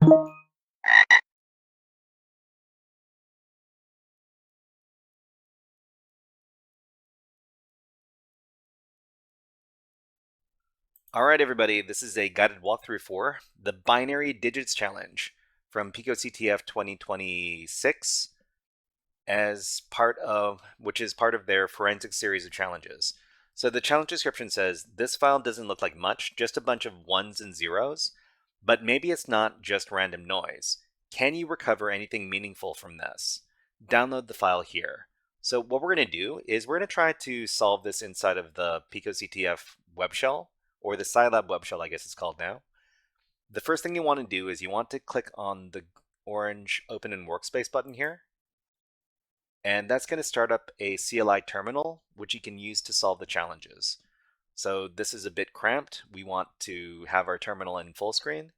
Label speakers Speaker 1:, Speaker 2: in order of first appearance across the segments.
Speaker 1: Alright everybody, this is a guided walkthrough for the Binary Digits Challenge from picoCTF 2026 which is part of their forensic series of challenges. So the challenge description says, this file doesn't look like much, just a bunch of ones and zeros, but maybe it's not just random noise. Can you recover anything meaningful from this? Download the file here. So what we're going to do is we're going to try to solve this inside of the picoCTF web shell, or the Cylab web shell, I guess it's called now. The first thing you want to do is you want to click on the orange Open in Workspace button here. And that's going to start up a CLI terminal, which you can use to solve the challenges. So this is a bit cramped. We want to have our terminal in full screen.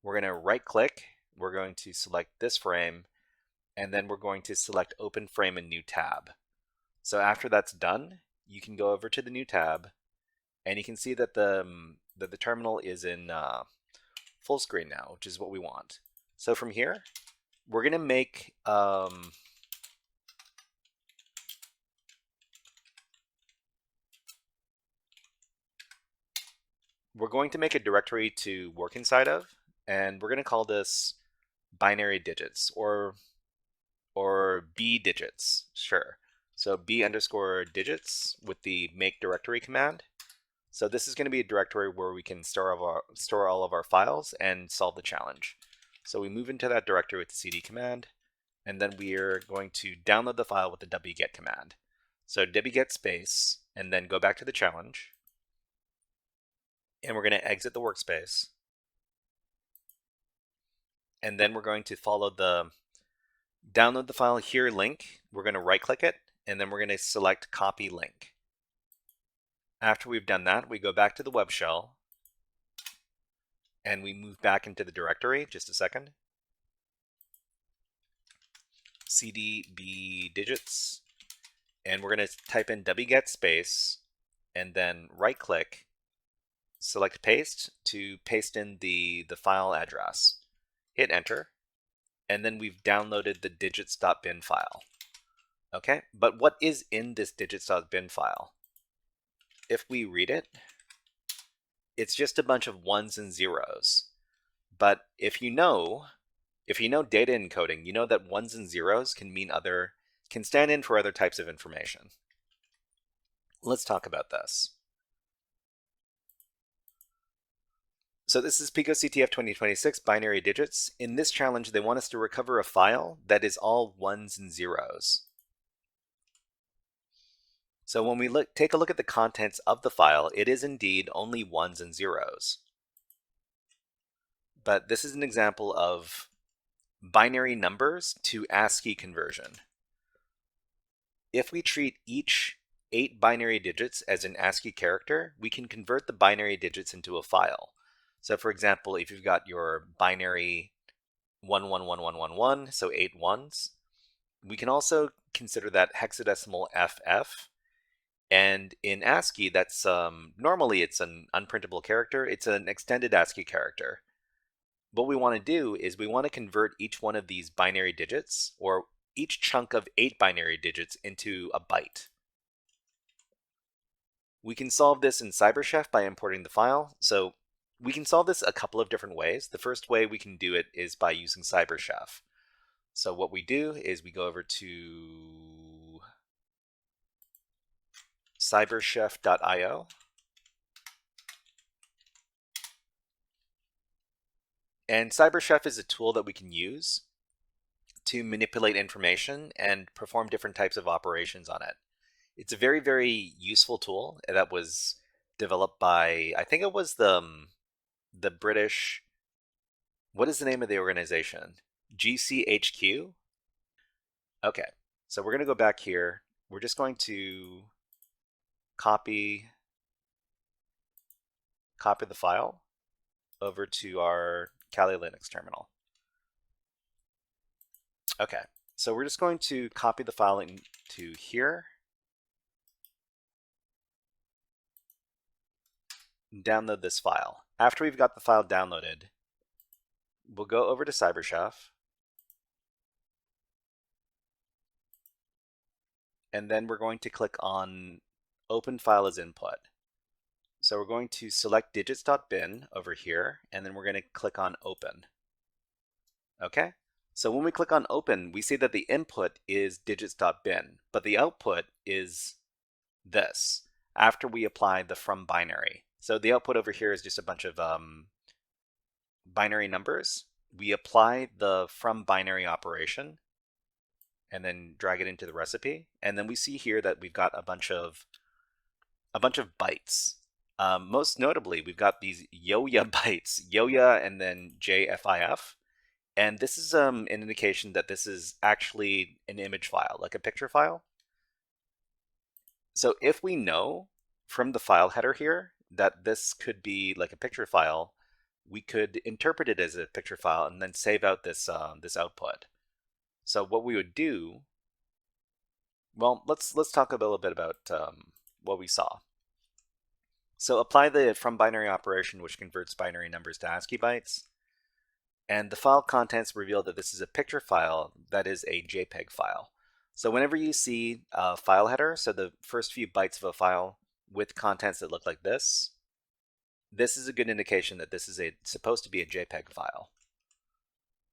Speaker 1: We're going to right click. We're going to select this frame, and then we're going to select Open Frame in New Tab. So after that's done, you can go over to the new tab, and you can see that the terminal is in full screen now, which is what we want. So from here, we're going to make a directory to work inside of, and we're going to call this binary digits or B digits. Sure. So B underscore digits with the make directory command. So this is going to be a directory where we can store all of our files and solve the challenge. So we move into that directory with the cd command, and then we are going to download the file with the wget command. So wget space, and then go back to the challenge, and we're going to exit the workspace. And then we're going to follow the download the file here link. We're going to right click it, and then we're going to select copy link. After we've done that, we go back to the web shell, and we move back into the directory. Just a second. cd b digits, and we're going to type in wget space, and then right click, select paste to paste in the file address. Hit enter, and then we've downloaded the digits.bin file. Okay, but what is in this digits.bin file? If we read it, it's just a bunch of ones and zeros. But if you know data encoding, you know that ones and zeros can stand in for other types of information. Let's talk about this. So this is picoCTF 2026 binary digits. In this challenge, they want us to recover a file that is all ones and zeros. So when we take a look at the contents of the file, it is indeed only ones and zeros. But this is an example of binary numbers to ASCII conversion. If we treat each 8 binary digits as an ASCII character, we can convert the binary digits into a file. So for example, if you've got your binary 111111, so 8 ones, we can also consider that hexadecimal FF. And in ASCII, that's normally it's an unprintable character. It's an extended ASCII character. What we want to do is we want to convert each one of these binary digits, or each chunk of 8 binary digits, into a byte. We can solve this in CyberChef by importing the file. So we can solve this a couple of different ways. The first way we can do it is by using CyberChef. So what we do is we go over to cyberchef.io. And CyberChef is a tool that we can use to manipulate information and perform different types of operations on it. It's a very, very useful tool that was developed by, I think it was the British, what is the name of the organization? GCHQ? Okay, so we're going to go back here. We're just going to copy the file over to our Kali Linux terminal. Okay, so we're just going to copy the file into here. Download this file. After we've got the file downloaded, we'll go over to CyberChef. And then we're going to click on Open File as Input. So we're going to select digits.bin over here, and then we're going to click on Open. Okay? So when we click on Open, we see that the input is digits.bin, but the output is this, after we apply the from binary. So the output over here is just a bunch of binary numbers. We apply the from binary operation, and then drag it into the recipe. And then we see here that we've got a bunch of bytes. Most notably, we've got these Yoya bytes, Yoya and then JFIF. And this is an indication that this is actually an image file, like a picture file. So if we know from the file header here that this could be like a picture file, we could interpret it as a picture file and then save out this output. So what we would do, well, let's talk a little bit about what we saw. So apply the from binary operation, which converts binary numbers to ASCII bytes. And the file contents reveal that this is a picture file that is a JPEG file. So whenever you see a file header, so the first few bytes of a file with contents that look like this is a good indication that this is supposed to be a JPEG file.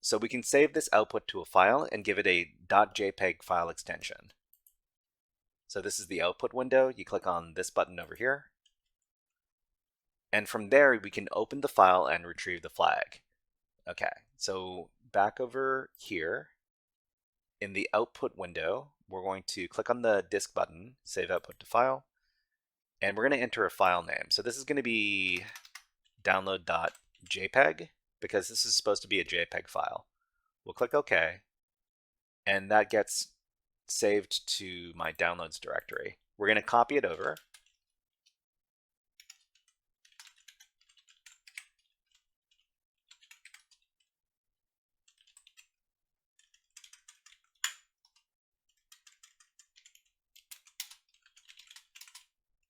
Speaker 1: So we can save this output to a file and give it a .jpeg file extension. So this is the output window. You click on this button over here. And from there, we can open the file and retrieve the flag. Okay, so back over here in the output window, we're going to click on the disk button, save output to file, and we're going to enter a file name. So this is going to be download.jpg because this is supposed to be a JPEG file. We'll click OK, and that gets saved to my downloads directory. We're going to copy it over.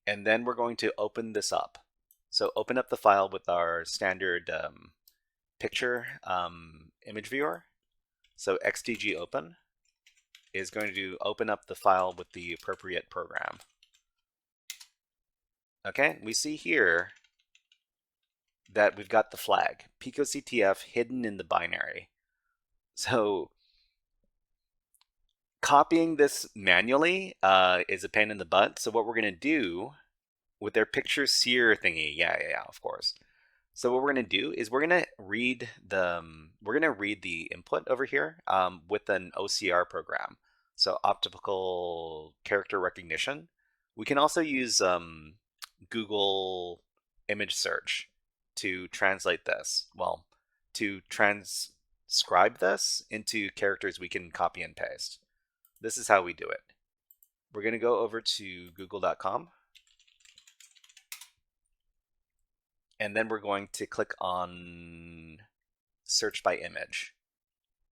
Speaker 1: And then we're going to open this up. So open up the file with our standard picture image viewer. So xdg open is going to open up the file with the appropriate program. Okay, we see here that we've got the flag, picoCTF, hidden in the binary. So copying this manually is a pain in the butt. So what we're going to do with their picture sear thingy, yeah, of course. So what we're going to do is we're going to read the input over here with an OCR program. So optical character recognition. We can also use Google image search to translate this. Well, to transcribe this into characters we can copy and paste. This is how we do it. We're going to go over to google.com. And then we're going to click on search by image.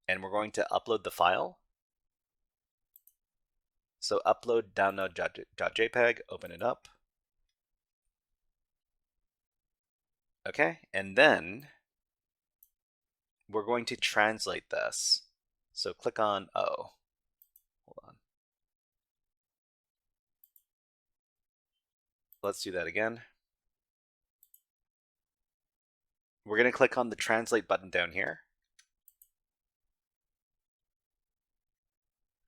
Speaker 1: And we're going to upload the file. So upload download.jpg, open it up. Okay, and then we're going to translate this. So click on O. Hold on. Let's do that again. We're going to click on the translate button down here.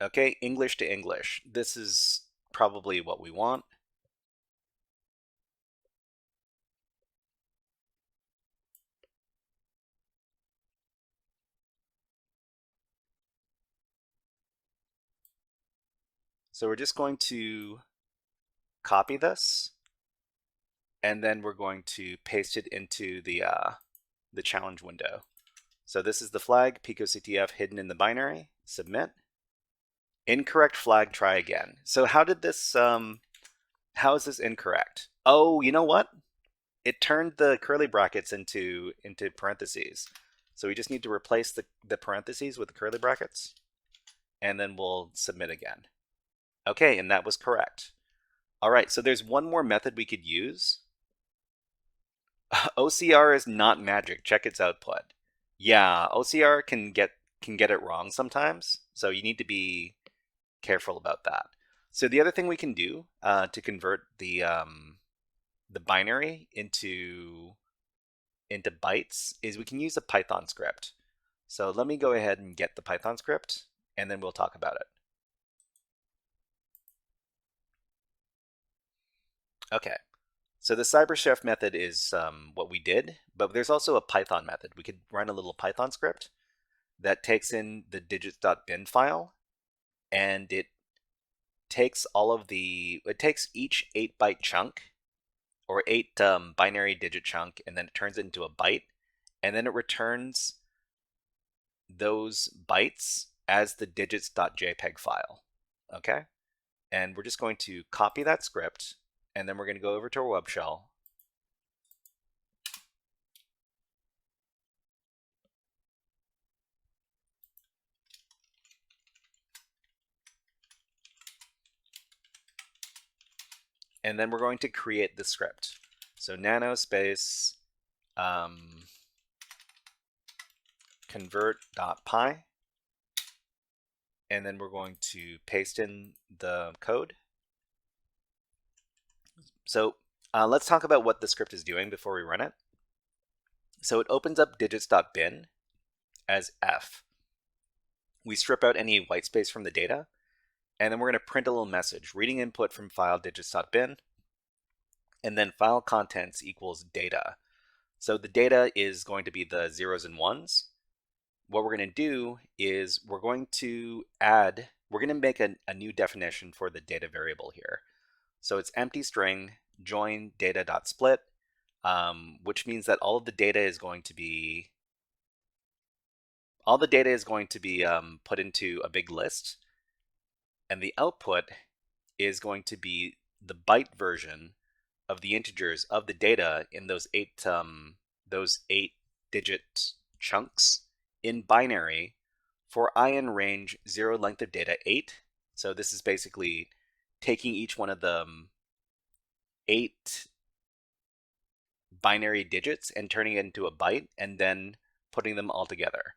Speaker 1: Okay, English to English. This is probably what we want. So we're just going to copy this, and then we're going to paste it into the challenge window. So this is the flag, picoCTF hidden in the binary, submit. Incorrect flag, try again. So how did this, how is this incorrect? Oh, you know what? It turned the curly brackets into parentheses. So we just need to replace the parentheses with the curly brackets, and then we'll submit again. Okay, and that was correct. All right, so there's one more method we could use. OCR is not magic. Check its output. Yeah, OCR can get it wrong sometimes, so you need to be careful about that. So the other thing we can do to convert the binary into bytes is we can use a Python script. So let me go ahead and get the Python script, and then we'll talk about it. Okay, so the CyberChef method is what we did, but there's also a Python method. We could run a little Python script that takes in the digits.bin file, and it takes each 8-byte chunk or 8 binary digit chunk, and then it turns it into a byte, and then it returns those bytes as the digits.jpg file. Okay, and we're just going to copy that script, and then we're going to go over to our web shell. And then we're going to create the script. So nano space convert.py, and then we're going to paste in the code. So let's talk about what the script is doing before we run it. So it opens up digits.bin as f. We strip out any white space from the data, and then we're going to print a little message, reading input from file digits.bin, and then file contents equals data. So the data is going to be the zeros and ones. What we're going to do is we're going to make a new definition for the data variable here. So it's empty string join data.split, which means that all the data is going to be put into a big list, and the output is going to be the byte version of the integers of the data in those eight digit chunks in binary for I in range 0 length of data 8. So this is basically taking each one of the 8 binary digits and turning it into a byte and then putting them all together.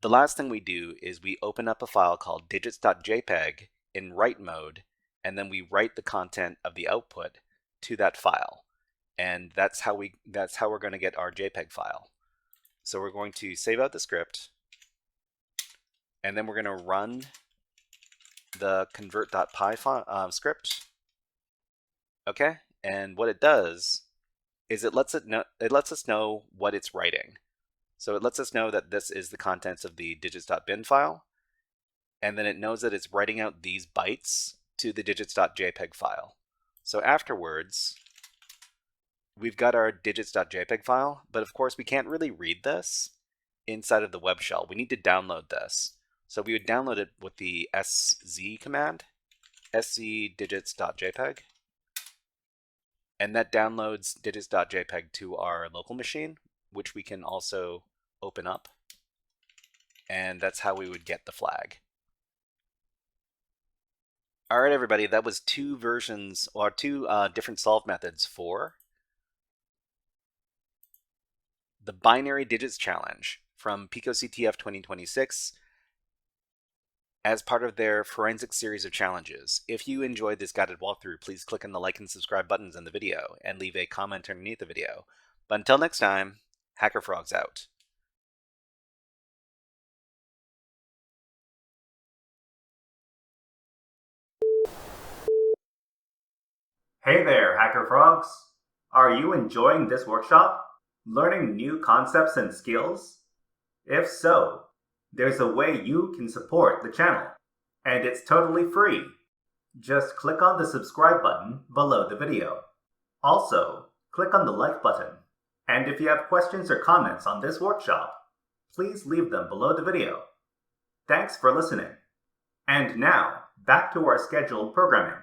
Speaker 1: The last thing we do is we open up a file called digits.jpg in write mode, and then we write the content of the output to that file. And that's how we're going to get our JPEG file. So we're going to save out the script, and then we're going to run the convert.py script. Okay, and what it does is it lets us know what it's writing. So it lets us know that this is the contents of the digits.bin file, and then it knows that it's writing out these bytes to the digits.jpg file. So afterwards, we've got our digits.jpg file, but of course we can't really read this inside of the web shell. We need to download this. So we would download it with the sz command, sc digits.jpg, and that downloads digits.jpg to our local machine, which we can also open up, and that's how we would get the flag. All right, everybody, that was two different solve methods for the binary digits challenge from picoCTF 2026 as part of their forensic series of challenges. If you enjoyed this guided walkthrough, please click on the like and subscribe buttons in the video and leave a comment underneath the video. But until next time, HackerFrogs out.
Speaker 2: Hey there, HackerFrogs! Are you enjoying this workshop? Learning new concepts and skills? If so, there's a way you can support the channel, and it's totally free. Just click on the subscribe button below the video. Also, click on the like button. And if you have questions or comments on this workshop, please leave them below the video. Thanks for listening. And now, back to our scheduled programming.